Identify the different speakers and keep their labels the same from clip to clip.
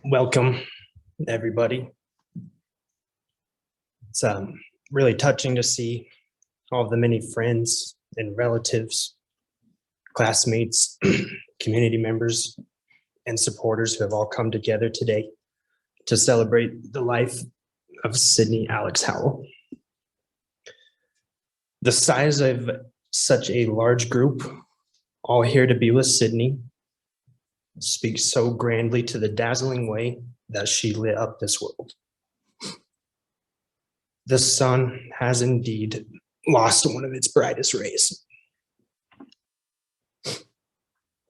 Speaker 1: Welcome, everybody. It's really touching to see all of the many friends and relatives, classmates, community members, and supporters who have all come together today to celebrate the life of Sydney Alex Howell. The size of such a large group, all here to be with Sydney, speaks so grandly to the dazzling way that she lit up this world. The sun has indeed lost one of its brightest rays.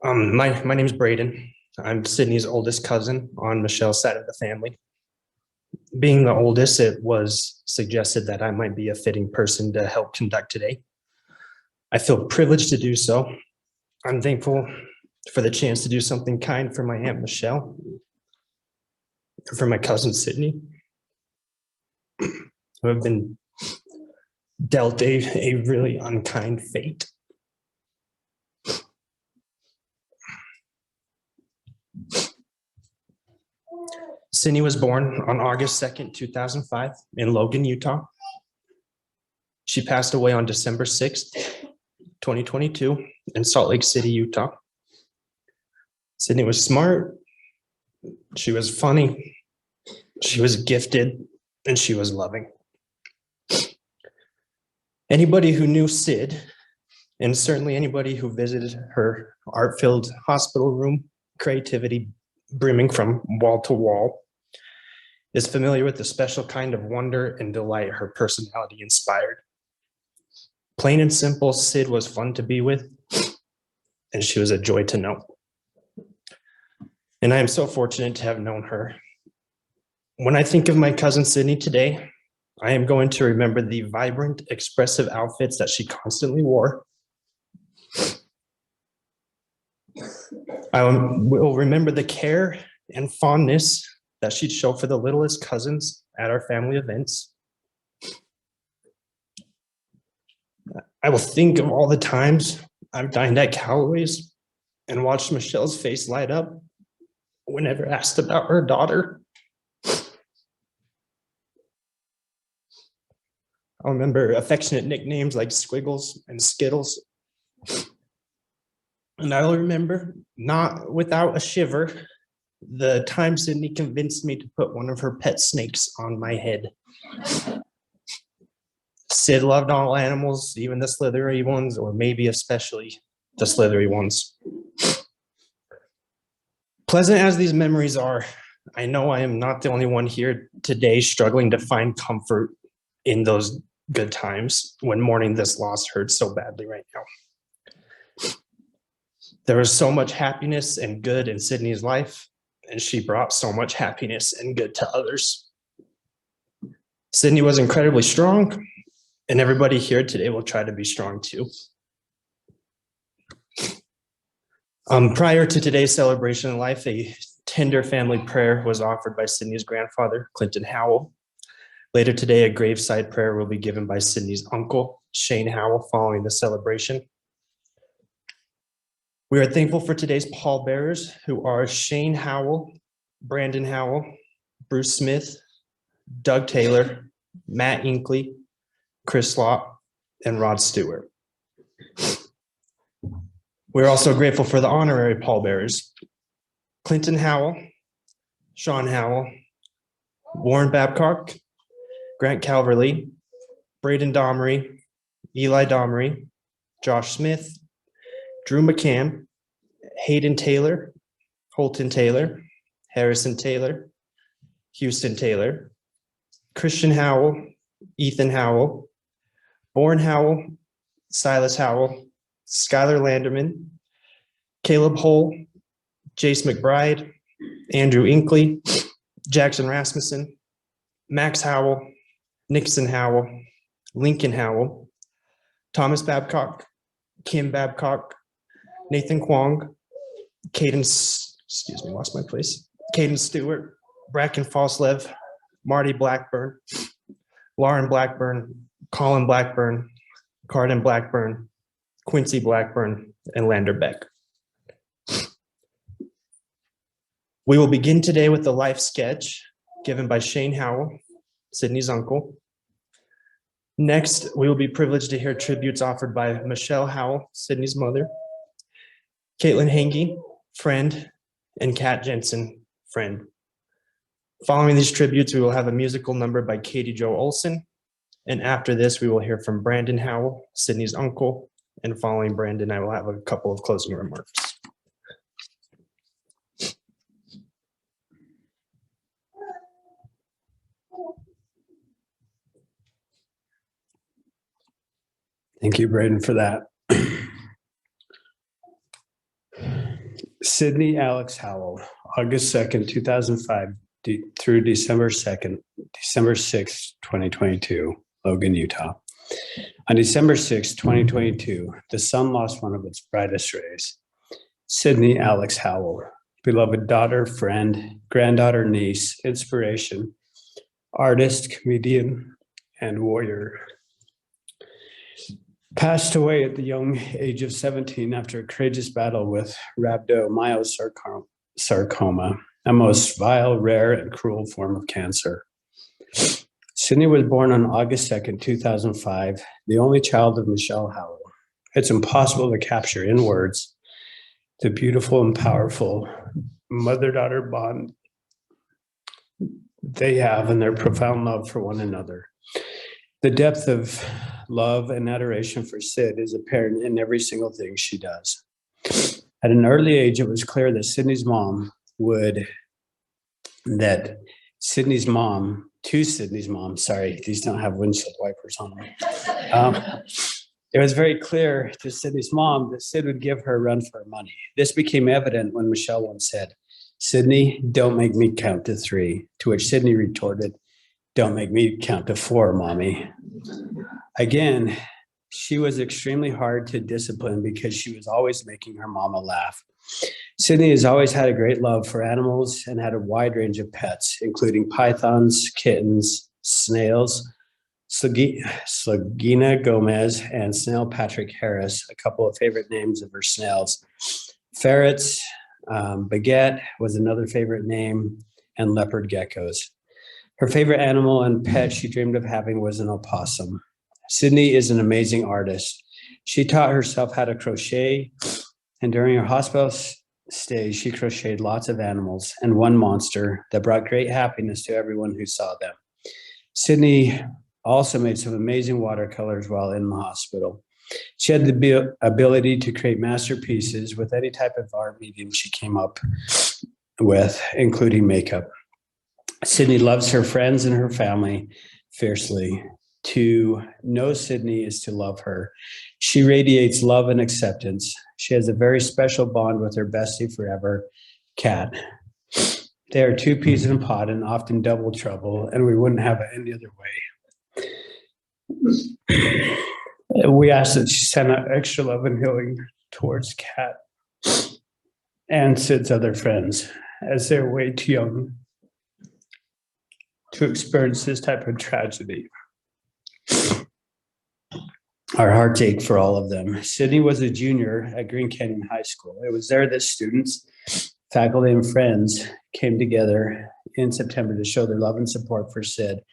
Speaker 1: My name is Braden. I'm Sydney's oldest cousin on Michelle's side of the family. Being the oldest, it was suggested that I might be a fitting person to help conduct today. I feel privileged to do so. I'm thankful for the chance to do something kind for my Aunt Michelle, for my cousin Sydney, who have been dealt a really unkind fate. Sydney was born on August 2nd, 2005 in Logan, Utah. She passed away on December 6th, 2022 in Salt Lake City, Utah. Sydney was smart, she was funny, she was gifted, and she was loving. Anybody who knew Sid, and certainly anybody who visited her art-filled hospital room, creativity brimming from wall to wall, is familiar with the special kind of wonder and delight her personality inspired. Plain and simple, Sid was fun to be with, and she was a joy to know. And I am so fortunate to have known her. When I think of my cousin Sydney today, I am going to remember the vibrant, expressive outfits that she constantly wore. I will remember the care and fondness that she'd show for the littlest cousins at our family events. I will think of all the times I've dined at Callaway's and watched Michelle's face light up whenever asked about her daughter. I'll remember affectionate nicknames like Squiggles and Skittles. And I'll remember, not without a shiver, the time Sydney convinced me to put one of her pet snakes on my head. Sid loved all animals, even the slithery ones, or maybe especially the slithery ones. Pleasant as these memories are, I know I am not the only one here today struggling to find comfort in those good times when mourning this loss hurts so badly right now. There was so much happiness and good in Sydney's life, and she brought so much happiness and good to others. Sydney was incredibly strong, and everybody here today will try to be strong too. Prior to today's celebration of life, a tender family prayer was offered by Sydney's grandfather, Clinton Howell. Later today, a graveside prayer will be given by Sydney's uncle, Shane Howell, following the celebration. We are thankful for today's pallbearers, who are Shane Howell, Brandon Howell, Bruce Smith, Doug Taylor, Matt Inkley, Chris Lott, and Rod Stewart. We're also grateful for the honorary pallbearers, Clinton Howell, Sean Howell, Warren Babcock, Grant Calverley, Braden Domery, Eli Domery, Josh Smith, Drew McCann, Hayden Taylor, Holton Taylor, Harrison Taylor, Houston Taylor, Christian Howell, Ethan Howell, Bourne Howell, Silas Howell, Skylar Landerman, Caleb Hull, Jace McBride, Andrew Inkley, Jackson Rasmussen, Max Howell, Nixon Howell, Lincoln Howell, Thomas Babcock, Kim Babcock, Nathan Kwong, Caden Stewart, Bracken Foslev, Marty Blackburn, Lauren Blackburn, Colin Blackburn, Carden Blackburn, Quincy Blackburn, and Lander Beck. We will begin today with the life sketch given by Shane Howell, Sydney's uncle. Next, we will be privileged to hear tributes offered by Michelle Howell, Sydney's mother, Caitlyn Hange, friend, and Kat Jensen, friend. Following these tributes, we will have a musical number by Katie Jo Olson. And after this, we will hear from Brandon Howell, Sydney's uncle. And following Brandon, I will have a couple of closing remarks.
Speaker 2: Thank you, Braden, for that. Sydney Alex Howell, August 2nd, 2005 through December 6th, 2022, Logan, Utah. On December 6th, 2022, the sun lost one of its brightest rays. Sydney Alex Howell, beloved daughter, friend, granddaughter, niece, inspiration, artist, comedian, and warrior, passed away at the young age of 17 after a courageous battle with rhabdomyosarcoma, a most vile, rare, and cruel form of cancer. Sydney was born on August 2nd, 2005, the only child of Michelle Howell. It's impossible to capture in words the beautiful and powerful mother-daughter bond they have and their profound love for one another. The depth of love and adoration for Sid is apparent in every single thing she does. At an early age, it was clear that Sydney's mom, sorry, these don't have windshield wipers on them. It was very clear to Sydney's mom that Sid would give her a run for her money. This became evident when Michelle once said, "Sydney, don't make me count to 3," to which Sydney retorted, "Don't make me count to 4, mommy." Again, she was extremely hard to discipline because she was always making her mama laugh. Sydney has always had a great love for animals and had a wide range of pets, including pythons, kittens, snails, Slugina Gomez, and snail Patrick Harris, a couple of favorite names of her snails. Ferrets, Baguette was another favorite name, and leopard geckos. Her favorite animal and pet she dreamed of having was an opossum. Sydney is an amazing artist. She taught herself how to crochet, and during her hospital stay, she crocheted lots of animals and one monster that brought great happiness to everyone who saw them. Sydney also made some amazing watercolors while in the hospital. She had the ability to create masterpieces with any type of art medium she came up with, including makeup. Sydney loves her friends and her family fiercely. To know Sydney is to love her. She radiates love and acceptance. She has a very special bond with her bestie forever, Kat. They are two peas in a pod and often double trouble, and we wouldn't have it any other way. We ask that she send out extra love and healing towards Kat and Sid's other friends, as they're way too young to experience this type of tragedy. Our hearts ache for all of them. Sydney was a junior at Green Canyon High School. It was there that students, faculty, and friends came together in September to show their love and support for Sid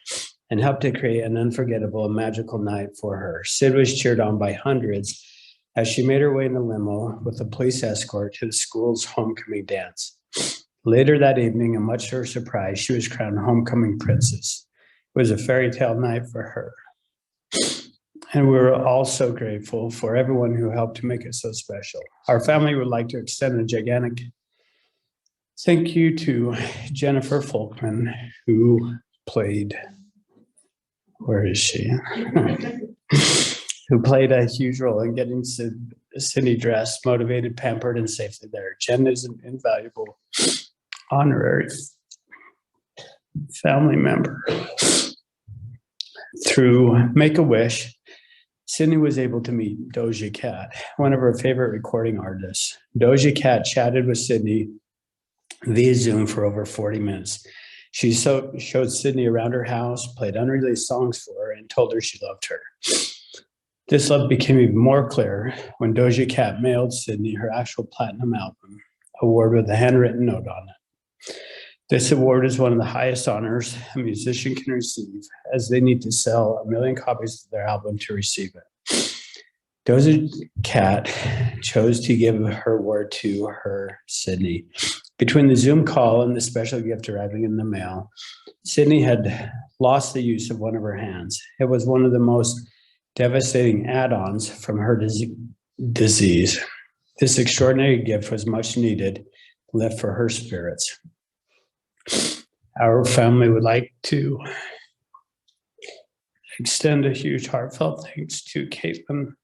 Speaker 2: and help to create an unforgettable and magical night for her. Sid was cheered on by hundreds as she made her way in a limo with a police escort to the school's homecoming dance. Later that evening, and much to her surprise, she was crowned homecoming princess. It was a fairy tale night for her. And we were all so grateful for everyone who helped to make it so special. Our family would like to extend a gigantic thank you to Jennifer Folkman, who played, where is she? Who played a huge role in getting Sydney dressed, motivated, pampered, and safely there. Jen is an invaluable honorary family member. Through Make-A-Wish, Sydney was able to meet Doja Cat, one of her favorite recording artists. Doja Cat chatted with Sydney via Zoom for over 40 minutes. She showed Sydney around her house, played unreleased songs for her, and told her she loved her. This love became even more clear when Doja Cat mailed Sydney her actual platinum album award with a handwritten note on it. This award is one of the highest honors a musician can receive, as they need to sell 1 million copies of their album to receive it. Doja Cat chose to give her award to her Sydney. Between the Zoom call and the special gift arriving in the mail, Sydney had lost the use of one of her hands. It was one of the most devastating add-ons from her disease. This extraordinary gift was much needed lift for her spirits. Our family would like to extend a huge heartfelt thanks to Caitlyn.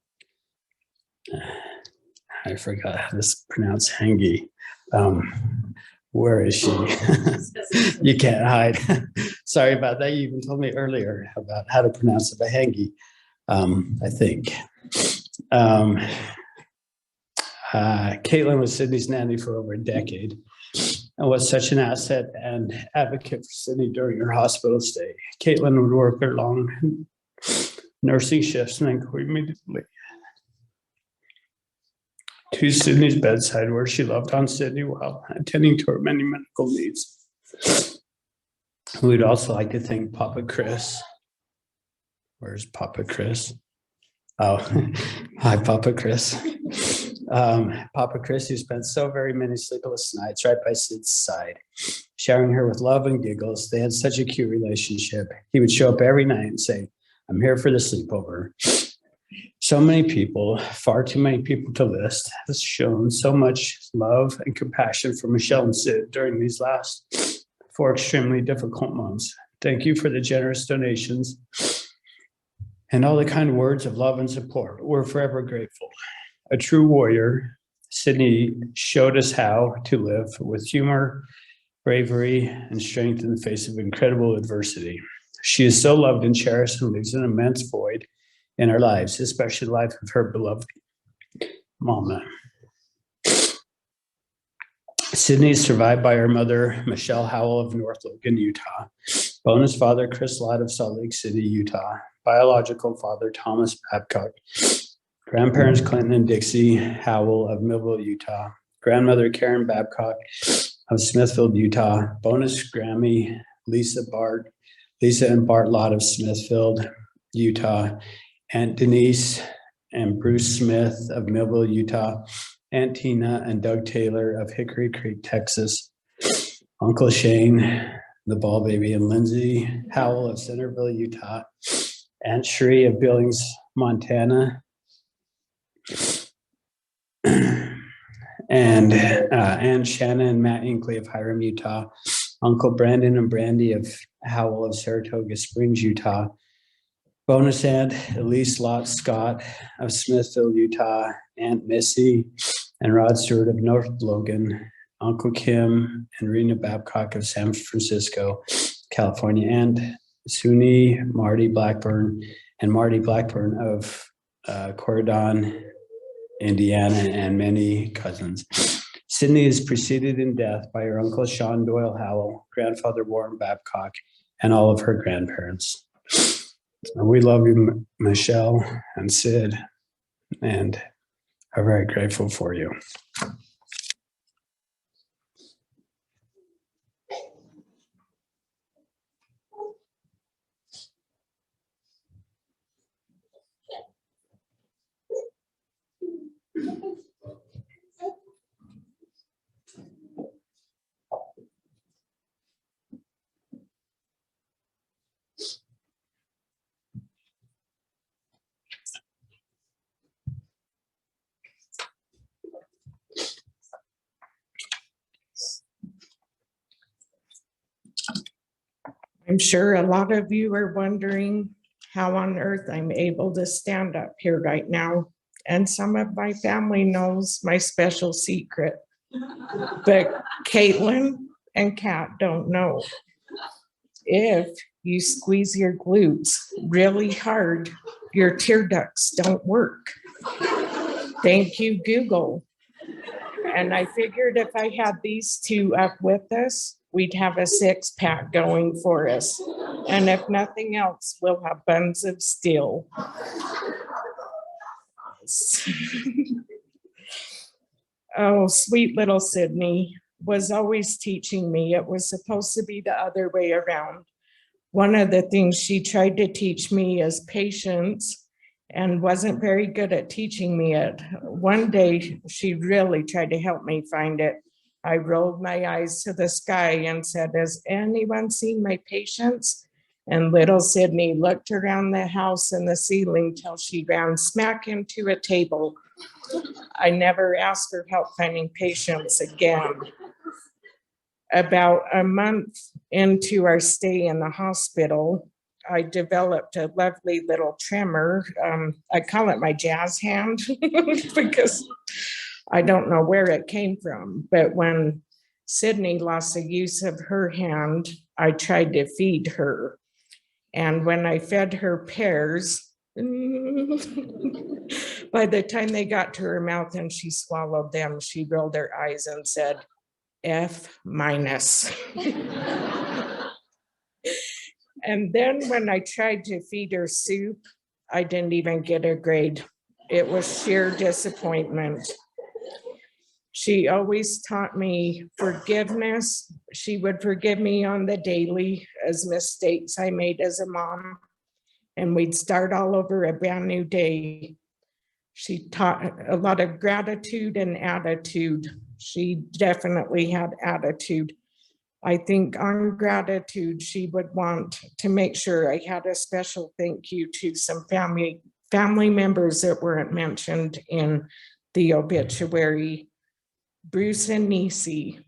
Speaker 2: I forgot how to pronounce Hengi. Where is she? You can't hide. Sorry about that. You even told me earlier about how to pronounce it, Hengi, I think. Caitlyn was Sydney's nanny for over a decade and was such an asset and advocate for Sydney during her hospital stay. Caitlyn would work her long nursing shifts and then go immediately to Sydney's bedside, where she loved on Sydney while attending to her many medical needs. We'd also like to thank Papa Chris. Where's Papa Chris? Oh, hi, Papa Chris. Papa Chris, who spent so very many sleepless nights right by Sid's side, showering her with love and giggles. They had such a cute relationship. He would show up every night and say, "I'm here for the sleepover." So many people, far too many people to list, has shown so much love and compassion for Michelle and Sid during these last 4 extremely difficult months. Thank you for the generous donations and all the kind words of love and support. We're forever grateful. A true warrior, Sydney showed us how to live with humor, bravery, and strength in the face of incredible adversity. She is so loved and cherished and leaves an immense void in our lives, especially the life of her beloved mama. Sydney is survived by her mother, Michelle Howell of North Logan, Utah. Bonus father, Chris Lott of Salt Lake City, Utah. Biological father, Thomas Babcock. Grandparents, Clinton and Dixie Howell of Millville, Utah. Grandmother, Karen Babcock of Smithfield, Utah. Bonus Grammy, Lisa and Bart Lott of Smithfield, Utah. Aunt Denise and Bruce Smith of Millville, Utah. Aunt Tina and Doug Taylor of Hickory Creek, Texas. Uncle Shane, the Ball Baby, and Lindsay Howell of Centerville, Utah. Aunt Sheree of Billings, Montana. And Aunt Shannon and Matt Inkley of Hiram, Utah. Uncle Brandon and Brandy of Howell of Saratoga Springs, Utah. Bonus Aunt Elise Lott Scott of Smithfield, Utah. Aunt Missy and Rod Stewart of North Logan. Uncle Kim and Rena Babcock of San Francisco, California. And Suni, Marty Blackburn of Corydon, Indiana, and many cousins. Sydney is preceded in death by her uncle Sean Doyle Howell, grandfather Warren Babcock, and all of her grandparents. We love you, Michelle and Sid, and are very grateful for you.
Speaker 3: I'm sure a lot of you are wondering how on earth I'm able to stand up here right now. And some of my family knows my special secret, but Caitlyn and Kat don't know. If you squeeze your glutes really hard, your tear ducts don't work. Thank you, Google. And I figured if I had these two up with us, we'd have a 6-pack going for us. And if nothing else, we'll have buns of steel. Oh, sweet little Sydney. was always teaching me. It was supposed to be the other way around. One of the things she tried to teach me is patience and wasn't very good at teaching me it. One day, she really tried to help me find it. I rolled my eyes to the sky and said, "Has anyone seen my patience?" And little Sydney looked around the house and the ceiling till she ran smack into a table. I never asked her help finding patience again. About a month into our stay in the hospital, I developed a lovely little tremor. I call it my jazz hand because I don't know where it came from. But when Sydney lost the use of her hand, I tried to feed her. And when I fed her pears, by the time they got to her mouth and she swallowed them, she rolled her eyes and said, F minus. And then when I tried to feed her soup, I didn't even get a grade. It was sheer disappointment. She always taught me forgiveness. She would forgive me on the daily as mistakes I made as a mom, and we'd start all over a brand new day. She taught a lot of gratitude and attitude. She definitely had attitude. I think on gratitude, she would want to make sure I had a special thank you to some family members that weren't mentioned in the obituary. Bruce and Niecy,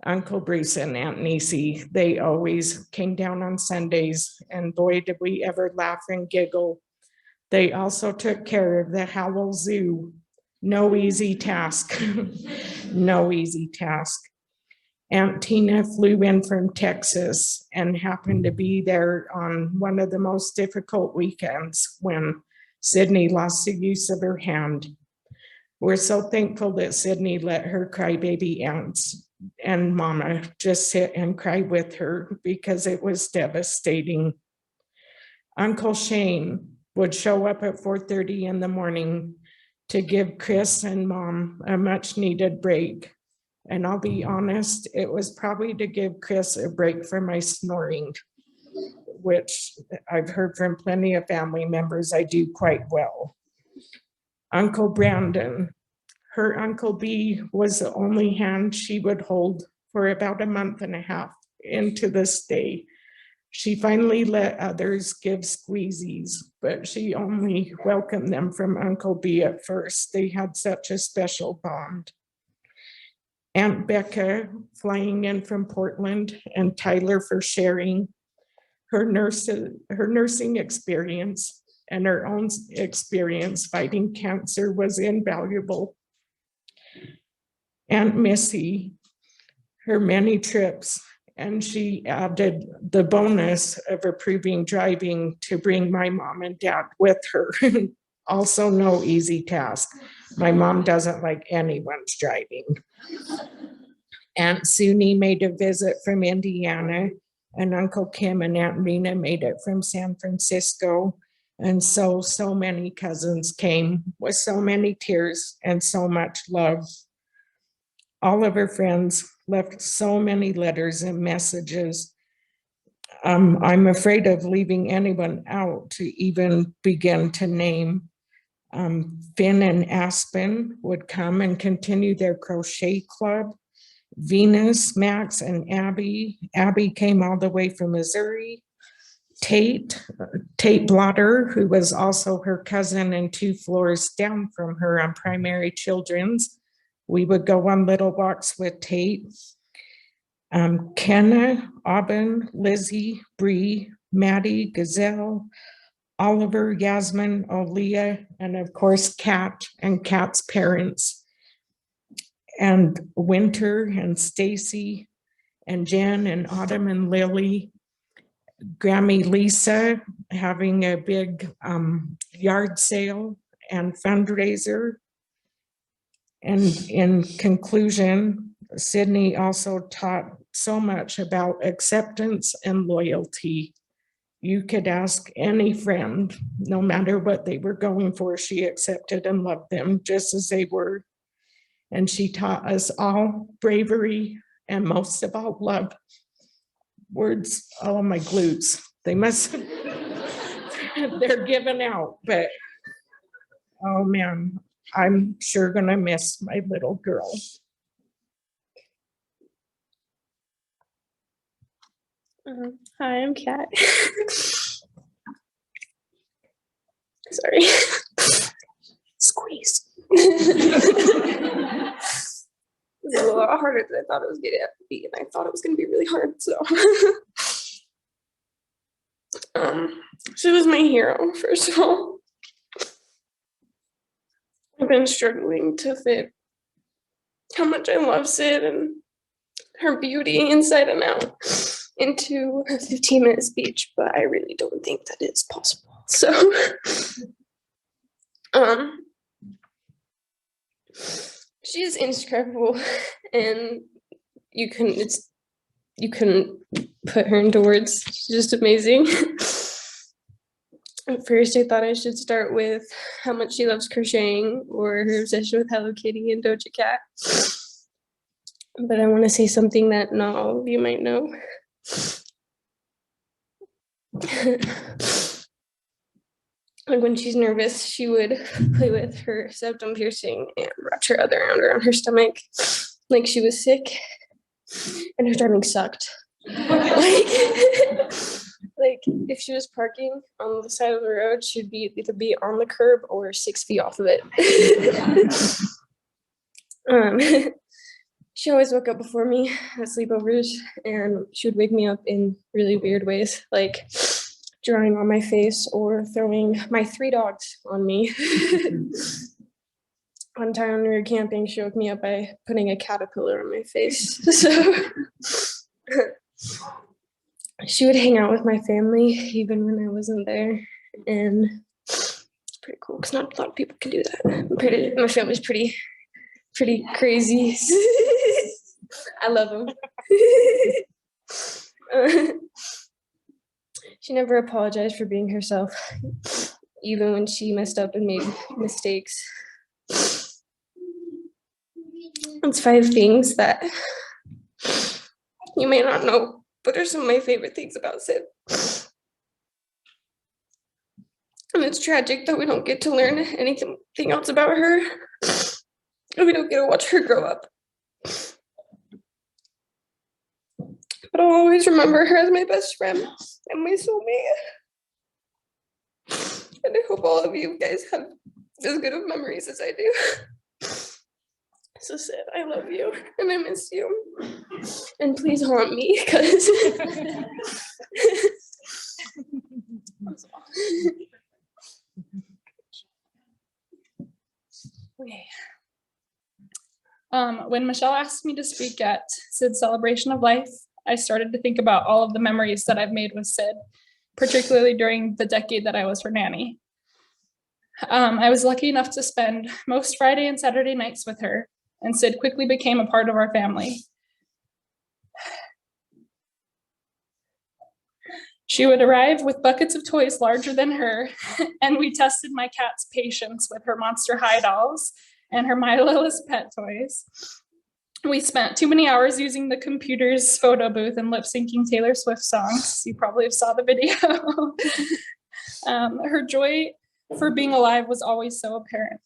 Speaker 3: Uncle Bruce and Aunt Niecy, they always came down on Sundays, and boy, did we ever laugh and giggle. They also took care of the Howell Zoo. No easy task. No easy task. Aunt Tina flew in from Texas and happened to be there on one of the most difficult weekends when Sydney lost the use of her hand. We're so thankful that Sydney let her crybaby aunts and mama just sit and cry with her because it was devastating. Uncle Shane would show up at 4:30 in the morning to give Chris and mom a much needed break. And I'll be honest, it was probably to give Chris a break from my snoring, which I've heard from plenty of family members I do quite well. Uncle Brandon, her Uncle B was the only hand she would hold for about a month and a half into this day. She finally let others give squeezies, but she only welcomed them from Uncle B at first. They had such a special bond. Aunt Becca flying in from Portland, and Tyler for sharing her nursing experience and her own experience fighting cancer was invaluable. Aunt Missy, her many trips, and she added the bonus of approving driving to bring my mom and dad with her. Also no easy task. My mom doesn't like anyone's driving. Aunt Suni made a visit from Indiana, and Uncle Kim and Aunt Rena made it from San Francisco. And so many cousins came with so many tears and so much love. All of her friends left so many letters and messages. I'm afraid of leaving anyone out to even begin to name. Finn and Aspen would come and continue their crochet club. Venus, Max, and Abby. Abby came all the way from Missouri. Tate Blotter, who was also her cousin and 2 floors down from her on Primary Children's. We would go on little walks with Tate. Kenna, Aubin, Lizzie, Bree, Maddie, Gazelle, Oliver, Yasmin, Olia, and of course, Kat and Kat's parents. And Winter and Stacy and Jen and Autumn and Lily, Grammy Lisa having a big yard sale and fundraiser. And in conclusion, Sydney also taught so much about acceptance and loyalty. You could ask any friend, no matter what they were going for, she accepted and loved them just as they were. And she taught us all bravery and most of all love. Words, all of my glutes, they must, they're given out, but oh man, I'm sure gonna miss my little girl.
Speaker 4: Hi, I'm Kat. Sorry. Squeeze. It was a lot harder than I thought it was gonna be, and I thought it was gonna be really hard. So, she was my hero. First of all, I've been struggling to fit how much I love Sid and her beauty inside and out into a 15-minute speech, but I really don't think that it's possible. So, she is indescribable, and you couldn't put her into words. She's just amazing. At first, I thought I should start with how much she loves crocheting or her obsession with Hello Kitty and Doja Cat. But I want to say something that not all of you might know. Like when she's nervous, she would play with her septum piercing and wrap her other arm around her stomach like she was sick, and her timing sucked. Like if she was parking on the side of the road, she'd be either be on the curb or 6 feet off of it. She always woke up before me at sleepovers, and she would wake me up in really weird ways, like drawing on my face or throwing my 3 dogs on me. One time when we were camping, she woke me up by putting a caterpillar on my face. So she would hang out with my family even when I wasn't there, and it's pretty cool because not a lot of people can do that. My family's pretty crazy. I love them. She never apologized for being herself, even when she messed up and made mistakes. It's 5 things that you may not know, but are some of my favorite things about Sid. And it's tragic that we don't get to learn anything else about her. And we don't get to watch her grow up. But I'll always remember her as my best friend and my soulmate. And I hope all of you guys have as good of memories as I do. So Sid, I love you and I miss you. And please haunt me, because okay.
Speaker 5: When Michelle asked me to speak at Sid's celebration of life, I started to think about all of the memories that I've made with Sid, particularly during the decade that I was her nanny. I was lucky enough to spend most Friday and Saturday nights with her, and Sid quickly became a part of our family. She would arrive with buckets of toys larger than her, and we tested my cat's patience with her Monster High dolls and her My Littlest Pet toys. We spent too many hours using the computer's photo booth and lip syncing Taylor Swift songs. You probably have saw the video. Her joy for being alive was always so apparent.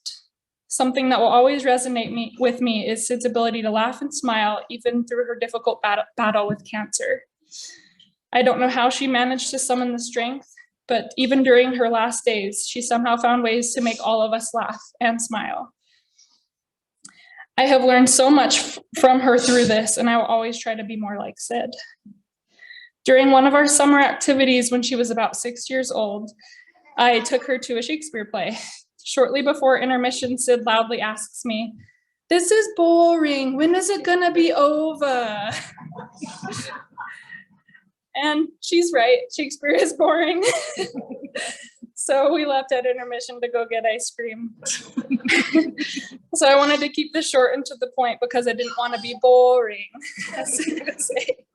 Speaker 5: Something that will always resonate with me is Sid's ability to laugh and smile even through her difficult battle with cancer. I don't know how she managed to summon the strength, but even during her last days, she somehow found ways to make all of us laugh and smile. I have learned so much from her through this, and I will always try to be more like Sid. During one of our summer activities when she was about 6 years old, I took her to a Shakespeare play. Shortly before intermission, Sid loudly asks me, "This is boring. When is it gonna be over?" And she's right, Shakespeare is boring. So we left at intermission to go get ice cream. So I wanted to keep this short and to the point because I didn't want to be boring, as Sid would say.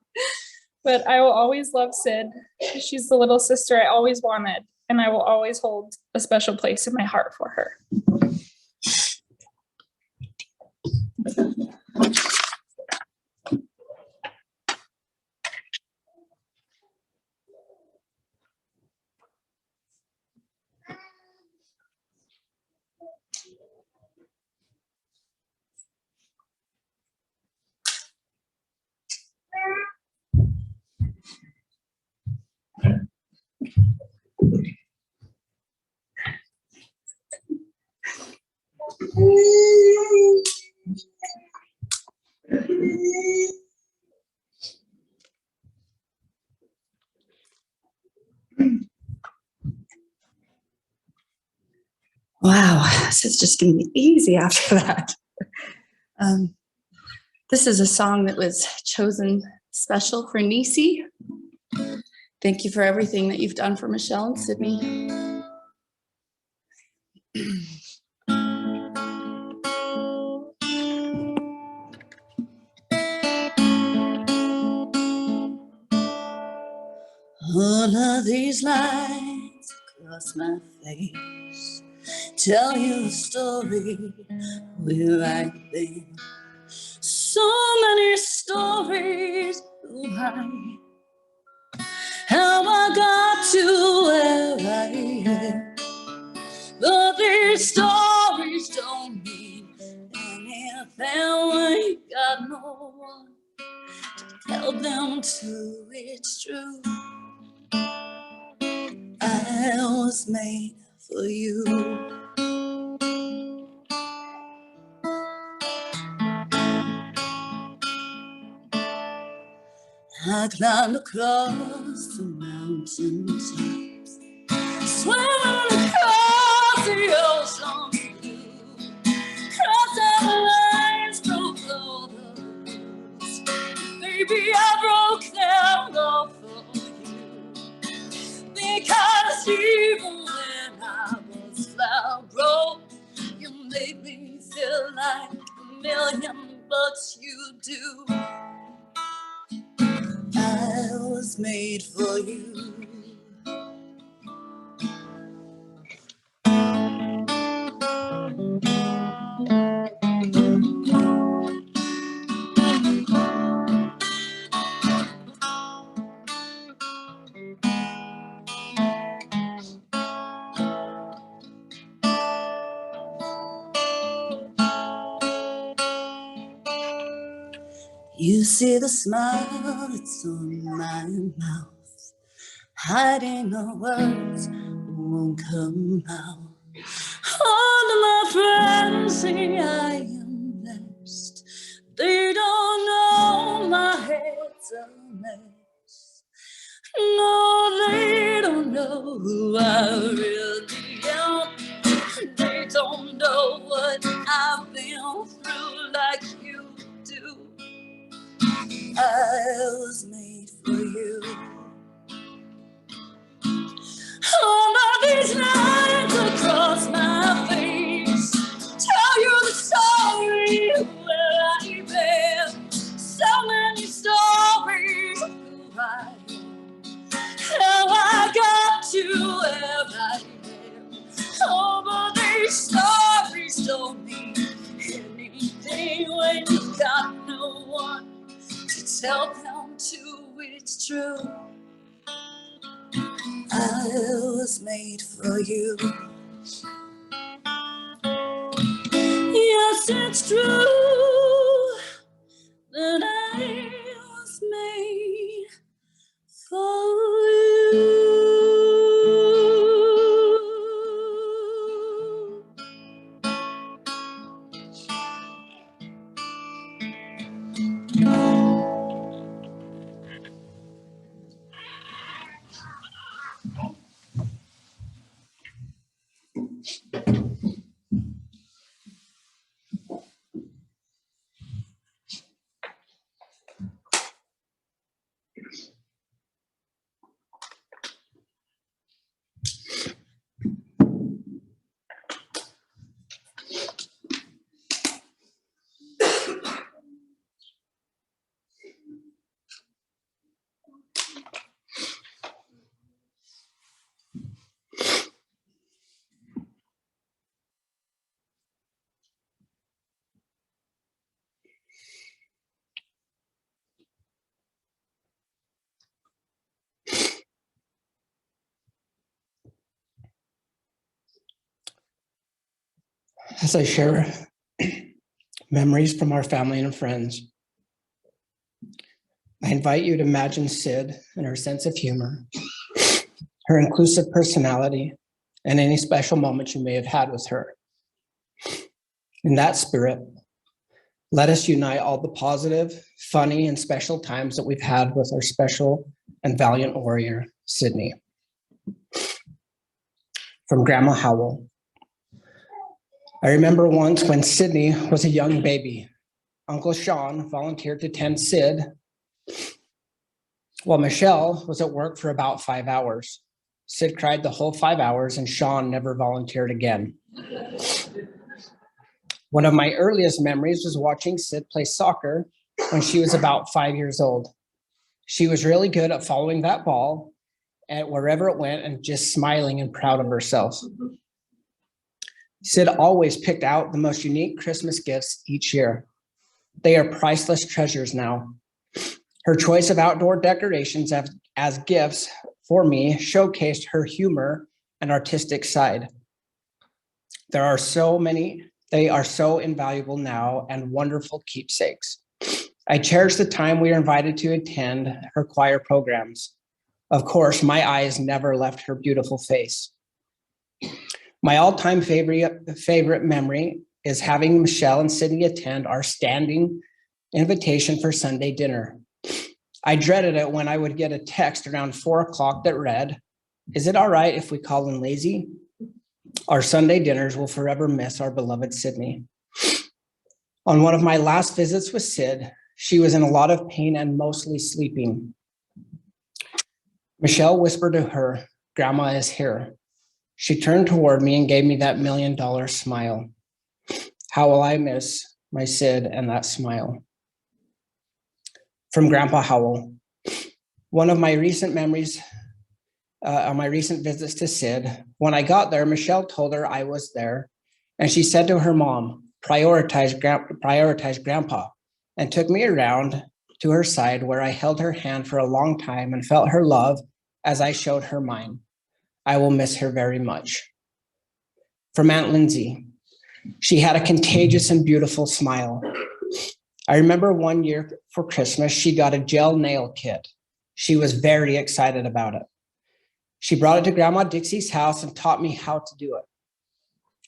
Speaker 5: But I will always love Sid. She's the little sister I always wanted, and I will always hold a special place in my heart for her.
Speaker 6: Wow, this is just going to be easy after that. This is a song that was chosen special for Nisi. Thank you for everything that you've done for Michelle and Sydney. All of these lines across my face tell you a story where I've been. So many stories why, how I got to where I am. But these stories don't mean anything when you got no one to tell them to. It's true, I was made for you. I climbed across the mountain tops, swimming across the ocean blue, crossed the lines, broke all the rules. Baby, I broke them all for you, because even when I was flat broke, you made me feel like $1,000,000, you do. I was made for you. You see the smile that's on my mouth, hiding the words won't come out. All of my friends say I am blessed. They don't know my head's a mess. No, they don't know who I really am. They don't know what I've been through like you do. I was made for you. All of these lines across my face tell you the story where I've been. So many stories of who I am, how I got to where I am. Oh, but these stories don't mean anything when you got no one to tell them to. It's true, I was made for you. Yes, it's true that I was made for you.
Speaker 1: As I share memories from our family and friends, I invite you to imagine Sid and her sense of humor, her inclusive personality, and any special moments you may have had with her.
Speaker 7: In that spirit, let us unite all the positive, funny, and special times that we've had with our special and valiant warrior, Sydney. From Grandma Howell. I remember once when Sydney was a young baby, Uncle Sean volunteered to tend Sid while Michelle was at work for about 5 hours. Sid cried the whole 5 hours and Sean never volunteered again. One of my earliest memories was watching Sid play soccer when she was about 5 years old. She was really good at following that ball and wherever it went and just smiling and proud of herself. Sid always picked out the most unique Christmas gifts each year. They are priceless treasures now. Her choice of outdoor decorations as gifts for me showcased her humor and artistic side. They are so invaluable now and wonderful keepsakes. I cherish the time we are invited to attend her choir programs. Of course, my eyes never left her beautiful face. My all-time favorite memory is having Michelle and Sydney attend our standing invitation for Sunday dinner. I dreaded it when I would get a text around 4 o'clock that read, "Is it all right if we call in lazy? Our Sunday dinners will forever miss our beloved Sydney." On one of my last visits with Sid, she was in a lot of pain and mostly sleeping. Michelle whispered to her, "Grandma is here." She turned toward me and gave me that $1 million smile. How will I miss my Sid and that smile? From Grandpa Howell. One of my recent memories on my recent visits to Sid, when I got there, Michelle told her I was there, and she said to her mom, prioritize Grandpa, and took me around to her side where I held her hand for a long time and felt her love as I showed her mine. I will miss her very much. From Aunt Lindsay. She had a contagious and beautiful smile. I remember one year for Christmas, she got a gel nail kit. She was very excited about it. She brought it to Grandma Dixie's house and taught me how to do it.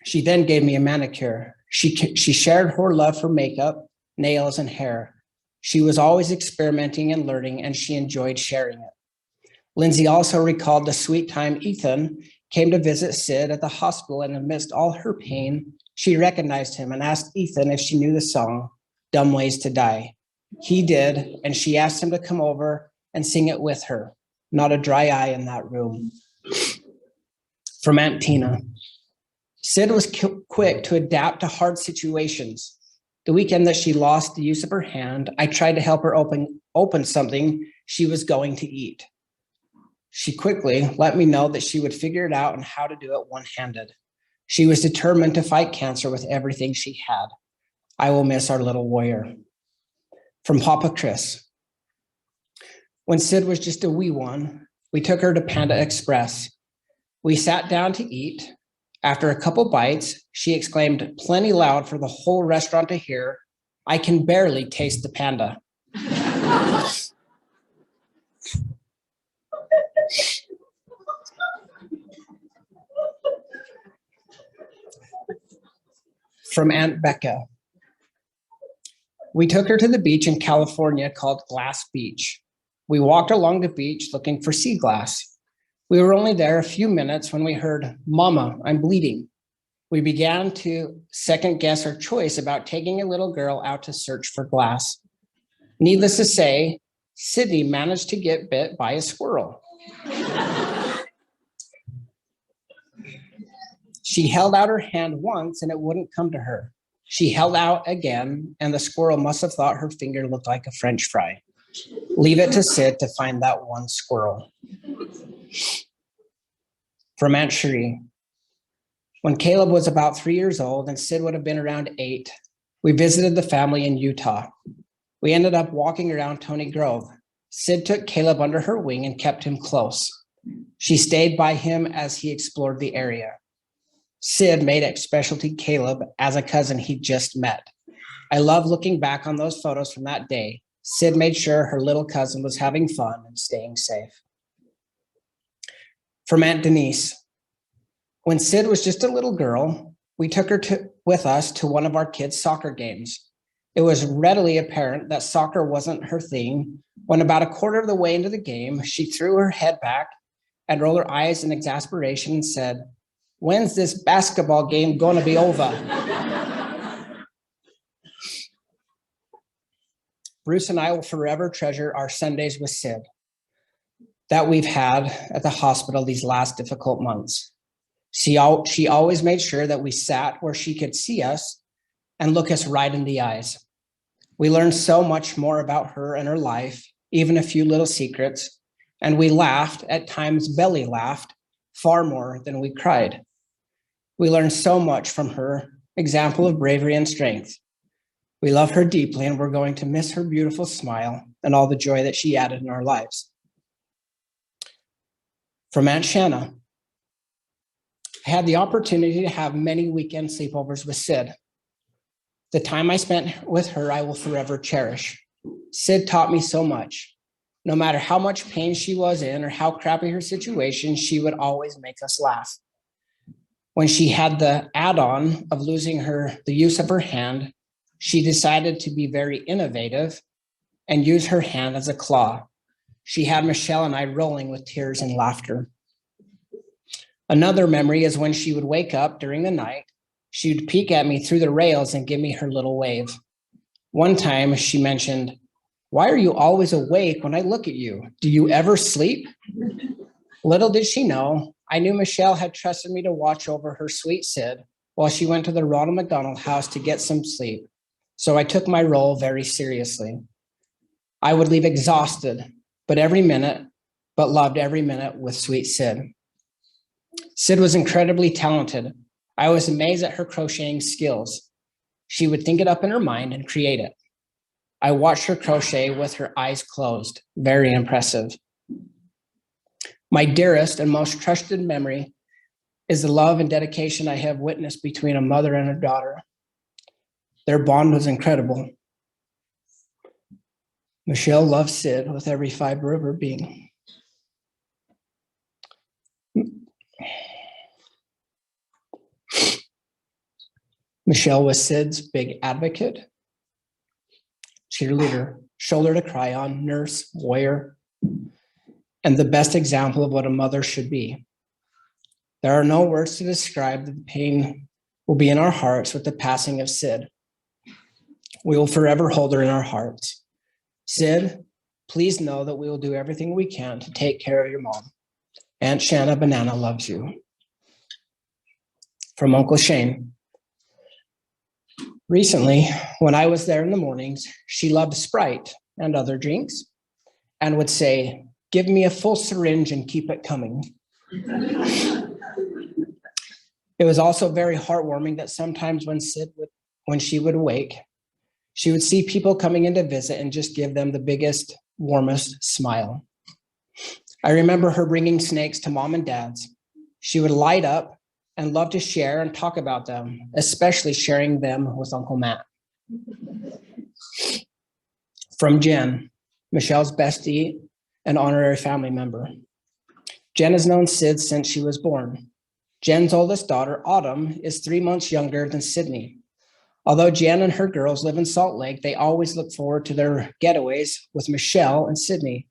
Speaker 7: She then gave me a manicure. She shared her love for makeup, nails, and hair. She was always experimenting and learning, and she enjoyed sharing it. Lindsay also recalled the sweet time Ethan came to visit Sid at the hospital, and amidst all her pain, she recognized him and asked Ethan if she knew the song, "Dumb Ways to Die." He did, and she asked him to come over and sing it with her. Not a dry eye in that room. From Aunt Tina. Sid was quick to adapt to hard situations. The weekend that she lost the use of her hand, I tried to help her open something she was going to eat. She quickly let me know that she would figure it out and how to do it one-handed. She was determined to fight cancer with everything she had. I will miss our little warrior. From Papa Chris. When Sid was just a wee one, we took her to Panda Express. We sat down to eat. After a couple bites, she exclaimed plenty loud for the whole restaurant to hear, "I can barely taste the panda." From Aunt Becca. We took her to the beach in California called Glass Beach. We walked along the beach looking for sea glass. We were only there a few minutes when we heard, "Mama, I'm bleeding." We began to second guess our choice about taking a little girl out to search for glass. Needless to say, Sydney managed to get bit by a squirrel. She held out her hand once and it wouldn't come to her. She held out again and the squirrel must have thought her finger looked like a French fry. Leave it to Sid to find that one squirrel. From Aunt Cherie. When Caleb was about 3 years old and Sid would have been around 8, we visited the family in Utah. We ended up walking around Tony Grove. Sid took Caleb under her wing and kept him close. She stayed by him as he explored the area. Sid made it special to Caleb as a cousin he just met. I love looking back on those photos from that day. Sid made sure her little cousin was having fun and staying safe. From Aunt Denise. When Sid was just a little girl, we took her with us to one of our kids' soccer games. It was readily apparent that soccer wasn't her thing when about a quarter of the way into the game, she threw her head back and rolled her eyes in exasperation and said, "When's this basketball game going to be over?" Bruce and I will forever treasure our Sundays with Sid that we've had at the hospital these last difficult months. She always made sure that we sat where she could see us and look us right in the eyes. We learned so much more about her and her life, even a few little secrets, and we laughed, at times belly laughed, far more than we cried. We learned so much from her, example of bravery and strength. We love her deeply, and we're going to miss her beautiful smile and all the joy that she added in our lives. From Aunt Shanna, I had the opportunity to have many weekend sleepovers with Sid. The time I spent with her, I will forever cherish. Sid taught me so much. No matter how much pain she was in or how crappy her situation, she would always make us laugh. When she had the add-on of losing the use of her hand, she decided to be very innovative and use her hand as a claw. She had Michelle and I rolling with tears and laughter. Another memory is when she would wake up during the night, she would peek at me through the rails and give me her little wave. One time she mentioned, "Why are you always awake when I look at you? Do you ever sleep?" Little did she know, I knew Michelle had trusted me to watch over her sweet Sid while she went to the Ronald McDonald House to get some sleep. So I took my role very seriously. I would leave exhausted, but loved every minute with sweet Sid. Sid was incredibly talented. I was amazed at her crocheting skills. She would think it up in her mind and create it. I watched her crochet with her eyes closed. Very impressive. My dearest and most trusted memory is the love and dedication I have witnessed between a mother and a daughter. Their bond was incredible. Michelle loved Sid with every fiber of her being. Michelle was Sid's big advocate, cheerleader, shoulder to cry on, nurse, warrior, and the best example of what a mother should be. There are no words to describe the pain will be in our hearts with the passing of Sid. We will forever hold her in our hearts. Sid, please know that we will do everything we can to take care of your mom. Aunt Shanna Banana loves you. From Uncle Shane. Recently, when I was there in the mornings, she loved Sprite and other drinks and would say, "Give me a full syringe and keep it coming." It was also very heartwarming that sometimes when she would wake, she would see people coming in to visit and just give them the biggest, warmest smile. I remember her bringing snakes to mom and dad's. She would light up and love to share and talk about them, especially sharing them with Uncle Matt. From Jen, Michelle's bestie and honorary family member. Jen has known Sid since she was born. Jen's oldest daughter, Autumn, is 3 months younger than Sydney. Although Jen and her girls live in Salt Lake, they always look forward to their getaways with Michelle and Sydney.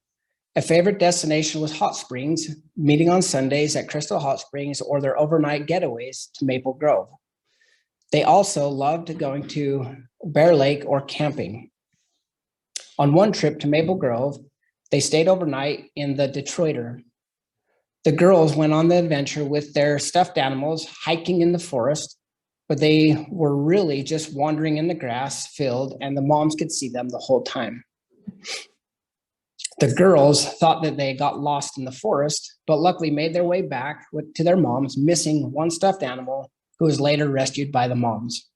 Speaker 7: A favorite destination was Hot Springs, meeting on Sundays at Crystal Hot Springs or their overnight getaways to Maple Grove. They also loved going to Bear Lake or camping. On one trip to Maple Grove, they stayed overnight in the Detroiter. The girls went on the adventure with their stuffed animals, hiking in the forest, but they were really just wandering in the grass field and the moms could see them the whole time. The girls thought that they got lost in the forest, but luckily made their way back to their moms, missing one stuffed animal who was later rescued by the moms.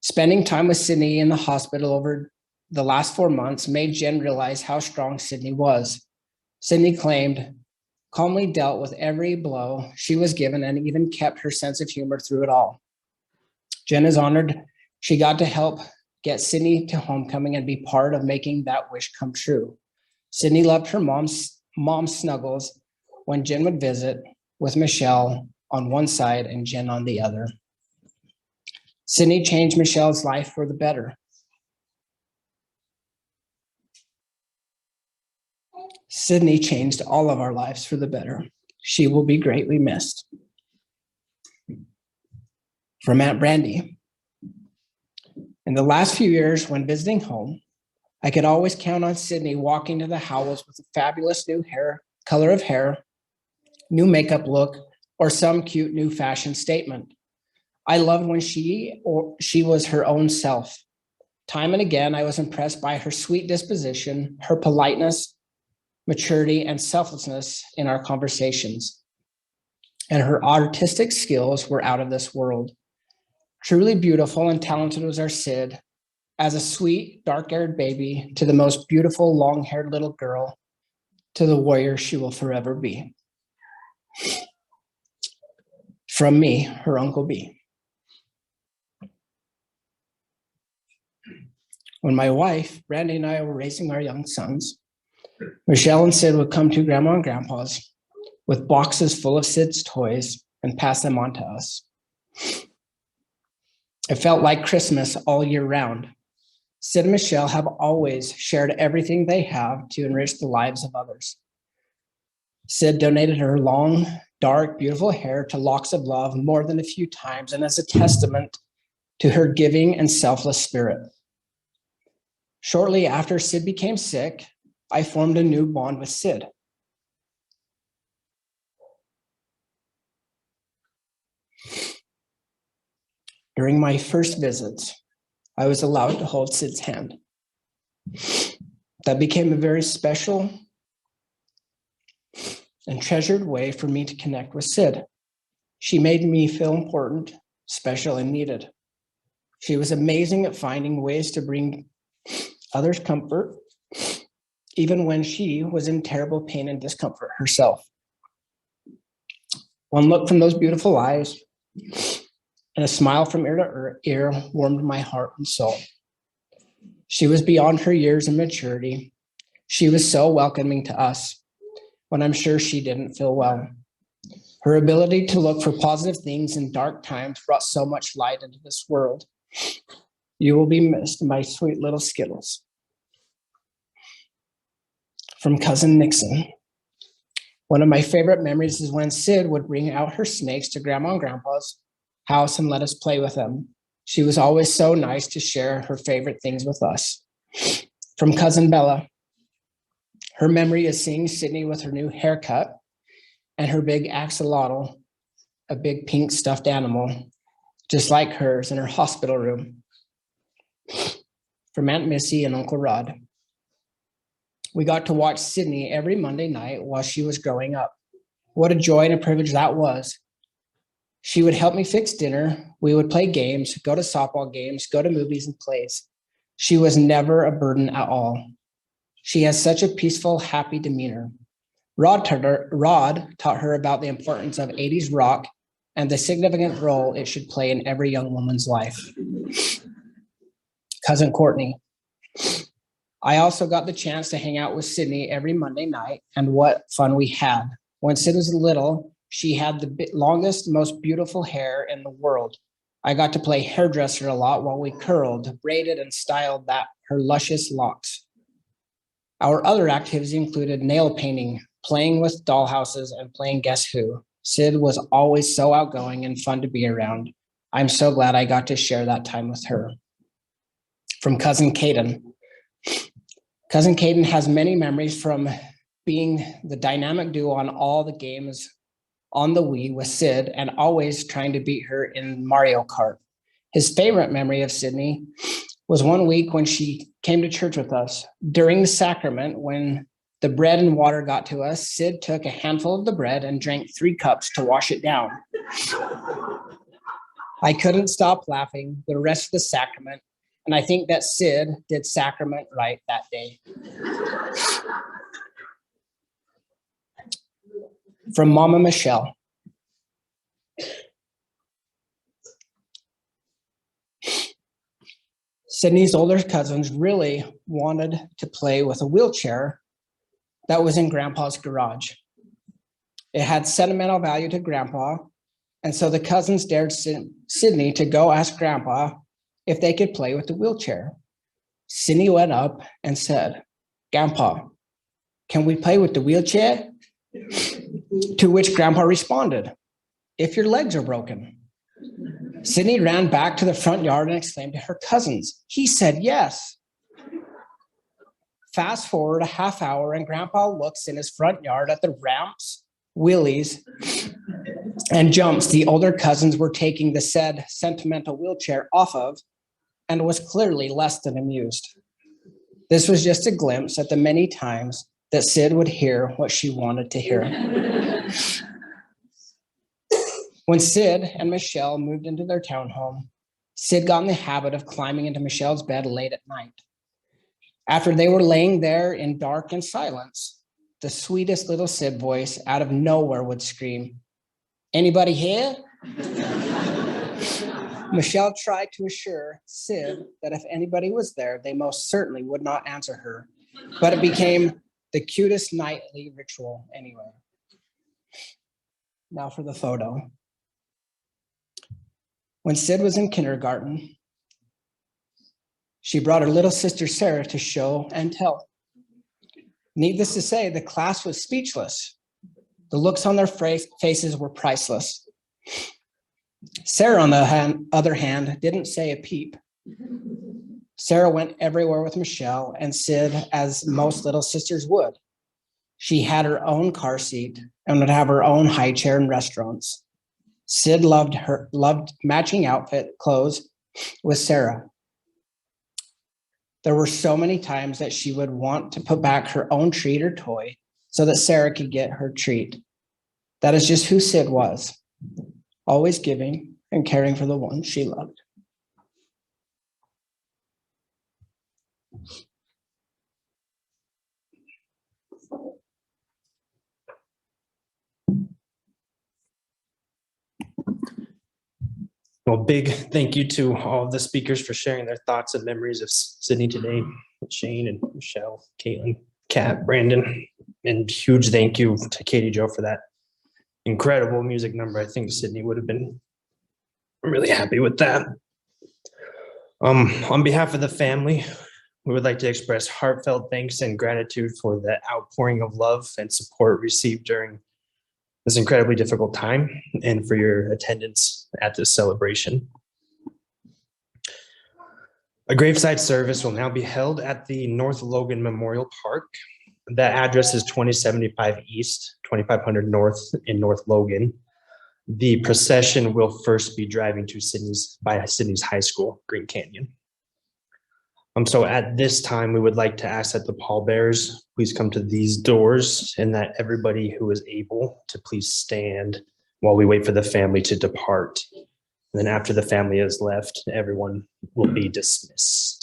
Speaker 7: Spending time with Sydney in the hospital over the last 4 months made Jen realize how strong Sydney was. Sydney claimed, calmly dealt with every blow she was given and even kept her sense of humor through it all. Jen is honored she got to help get Sydney to homecoming and be part of making that wish come true. Sydney loved her mom's snuggles when Jen would visit with Michelle on one side and Jen on the other. Sydney changed Michelle's life for the better. Sydney changed all of our lives for the better. She will be greatly missed. From Aunt Brandy. In the last few years, when visiting home, I could always count on Sydney walking to the Howells with a fabulous new color of hair, new makeup look, or some cute new fashion statement. I loved when she was her own self. Time and again, I was impressed by her sweet disposition, her politeness, maturity, and selflessness in our conversations. And her artistic skills were out of this world. Truly beautiful and talented was our Sid, as a sweet, dark-haired baby to the most beautiful, long-haired little girl, to the warrior she will forever be. From me, her Uncle B. When my wife, Brandy, and I were raising our young sons, Michelle and Sid would come to Grandma and Grandpa's with boxes full of Sid's toys and pass them on to us. It felt like Christmas all year round. Sid and Michelle have always shared everything they have to enrich the lives of others. Sid donated her long, dark, beautiful hair to Locks of Love more than a few times, and as a testament to her giving and selfless spirit. Shortly after Sid became sick, I formed a new bond with Sid. During my first visits, I was allowed to hold Sid's hand. That became a very special and treasured way for me to connect with Sid. She made me feel important, special, and needed. She was amazing at finding ways to bring others comfort, even when she was in terrible pain and discomfort herself. One look from those beautiful eyes and a smile from ear to ear warmed my heart and soul. She was beyond her years and maturity. She was so welcoming to us when I'm sure she didn't feel well. Her ability to look for positive things in dark times brought so much light into this world. You will be missed, my sweet little Skittles. From Cousin Nixon. One of my favorite memories is when Sid would bring out her snakes to Grandma and Grandpa's house and let us play with them. She was always so nice to share her favorite things with us. From Cousin Bella. Her memory is seeing Sydney with her new haircut and her big axolotl, a big pink stuffed animal, just like hers in her hospital room. From Aunt Missy and Uncle Rod. We got to watch Sydney every Monday night while she was growing up. What a joy and a privilege that was. She would help me fix dinner. We would play games, go to softball games, go to movies and plays. She was never a burden at all. She has such a peaceful, happy demeanor. Rod taught her about the importance of 80s rock and the significant role it should play in every young woman's life. Cousin Courtney. I also got the chance to hang out with Sydney every Monday night, and what fun we had. When Sid was little, she had the longest, most beautiful hair in the world. I got to play hairdresser a lot while we curled, braided, and styled her luscious locks. Our other activities included nail painting, playing with dollhouses, and playing Guess Who. Sid was always so outgoing and fun to be around. I'm so glad I got to share that time with her. From Cousin Caden. Cousin Caden has many memories from being the dynamic duo on all the games on the Wii with Sid and always trying to beat her in Mario Kart. His favorite memory of Sydney was one week when she came to church with us. During the sacrament, when the bread and water got to us, Sid took a handful of the bread and drank 3 cups to wash it down. I couldn't stop laughing the rest of the sacrament, and I think that Sid did sacrament right that day. From Mama Michelle. Sydney's older cousins really wanted to play with a wheelchair that was in Grandpa's garage. It had sentimental value to Grandpa, And so the cousins dared Sydney to go ask Grandpa if they could play with the wheelchair. Sydney went up and said, "Grandpa, can we play with the wheelchair?" To which Grandpa responded, "If your legs are broken." Sydney ran back to the front yard and exclaimed to her cousins, "He said yes." Fast forward a half hour and Grandpa looks in his front yard at the ramps, wheelies, and jumps the older cousins were taking the said sentimental wheelchair off of, and was clearly less than amused. This was just a glimpse at the many times that Sid would hear what she wanted to hear. When Sid and Michelle moved into their townhome, Sid got in the habit of climbing into Michelle's bed late at night. After they were laying there in dark and silence, the sweetest little Sid voice out of nowhere would scream, "Anybody here?" Michelle tried to assure Sid that if anybody was there, they most certainly would not answer her, but it became the cutest nightly ritual anyway. Now for the photo. When Sid was in kindergarten, she brought her little sister Sarah to show and tell. Needless to say, the class was speechless. The looks on their faces were priceless. Sarah, on the other hand, didn't say a peep. Sarah went everywhere with Michelle and Sid, as most little sisters would. She had her own car seat and would have her own high chair in restaurants. Sid loved matching outfit clothes with Sarah. There were so many times that she would want to put back her own treat or toy so that Sarah could get her treat. That is just who Sid was, always giving and caring for the ones she loved.
Speaker 1: Well, big thank you to all of the speakers for sharing their thoughts and memories of Sydney today. Shane and Michelle, Caitlyn, Kat, Brandon, and huge thank you to Katie Jo for that incredible music number. I think Sydney would have been really happy with that. On behalf of the family, we would like to express heartfelt thanks and gratitude for the outpouring of love and support received during this incredibly difficult time and for your attendance at this celebration. A graveside service will now be held at the North Logan Memorial Park. That address is 2075 East, 2500 North in North Logan. The procession will first be driving to Sydney's High School, Green Canyon. So at this time, we would like to ask that the pallbearers please come to these doors and that everybody who is able to please stand while we wait for the family to depart. And then after the family has left, everyone will be dismissed.